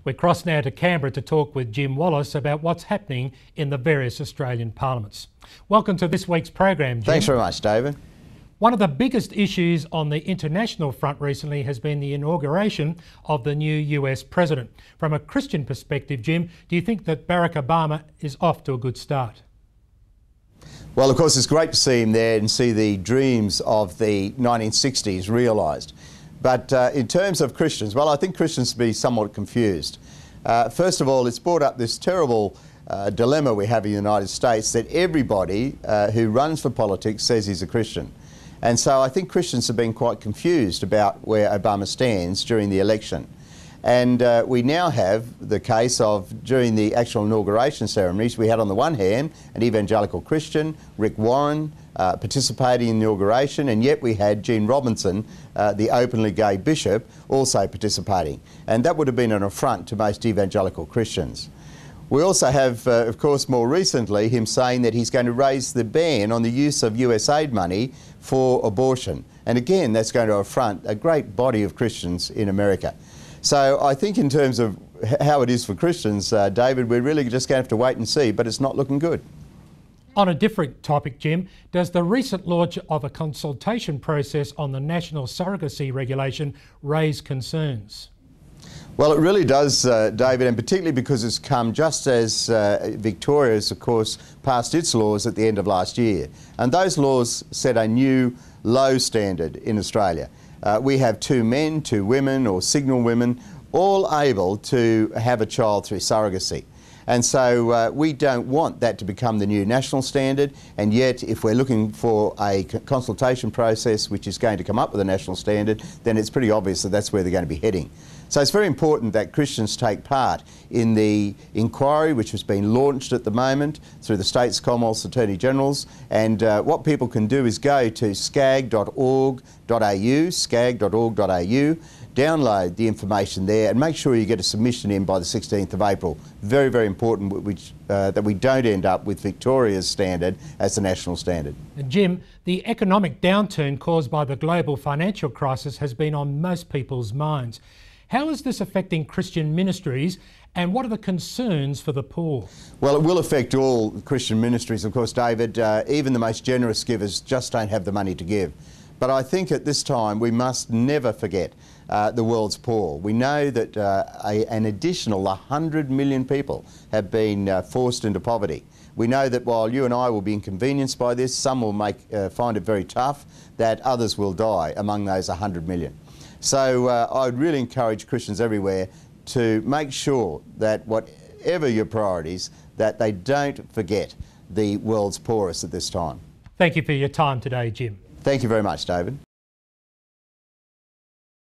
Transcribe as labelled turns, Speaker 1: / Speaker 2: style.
Speaker 1: We're crossed now to Canberra to talk with Jim Wallace about what's happening in the various Australian parliaments. Welcome to this week's program, Jim.
Speaker 2: Thanks very much, David.
Speaker 1: One of the biggest issues on the international front recently has been the inauguration of the new US president. From a Christian perspective, Jim, do you think that Barack Obama is off to a good start?
Speaker 2: Well, of course, it's great to see him there and see the dreams of the 1960s realised. But in terms of Christians, well, I think Christians be somewhat confused. First of all, it's brought up this terrible dilemma we have in the United States that everybody who runs for politics says he's a Christian. And so I think Christians have been quite confused about where Obama stands during the election. And we now have the case of, during the actual inauguration ceremonies, we had on the one hand an evangelical Christian, Rick Warren, participating in the inauguration, and yet we had Gene Robinson, the openly gay bishop, also participating. And that would have been an affront to most evangelical Christians. We also have, of course, more recently, him saying that he's going to raise the ban on the use of US aid money for abortion. And again, that's going to affront a great body of Christians in America. So I think in terms of how it is for Christians, David, we're really just going to have to wait and see, but it's not looking good.
Speaker 1: On a different topic, Jim, does the recent launch of a consultation process on the national surrogacy regulation raise concerns?
Speaker 2: Well, it really does, David, and particularly because it's come just as Victoria has, of course, passed its laws at the end of last year. And those laws set a new low standard in Australia. We have 2 men, 2 women or signal women, all able to have a child through surrogacy. And so we don't want that to become the new national standard, and yet if we're looking for a consultation process which is going to come up with a national standard, then it's pretty obvious that that's where they're going to be heading. So it's very important that Christians take part in the inquiry which has been launched at the moment through the States Commonwealth's Attorney Generals, and what people can do is go to scag.org.au, download the information there and make sure you get a submission in by the 16th of April. Very, very important that we don't end up with Victoria's standard as the national standard.
Speaker 1: Jim, the economic downturn caused by the global financial crisis has been on most people's minds. How is this affecting Christian ministries, and what are the concerns for the poor?
Speaker 2: Well, it will affect all Christian ministries, of course, David. Even the most generous givers just don't have the money to give. But I think at this time we must never forget the world's poor. We know that an additional 100 million people have been forced into poverty. We know that while you and I will be inconvenienced by this, some will find it very tough, that others will die among those 100 million. So I would really encourage Christians everywhere to make sure that whatever your priorities, that they don't forget the world's poorest at this time.
Speaker 1: Thank you for your time today, Jim.
Speaker 2: Thank you very much, David.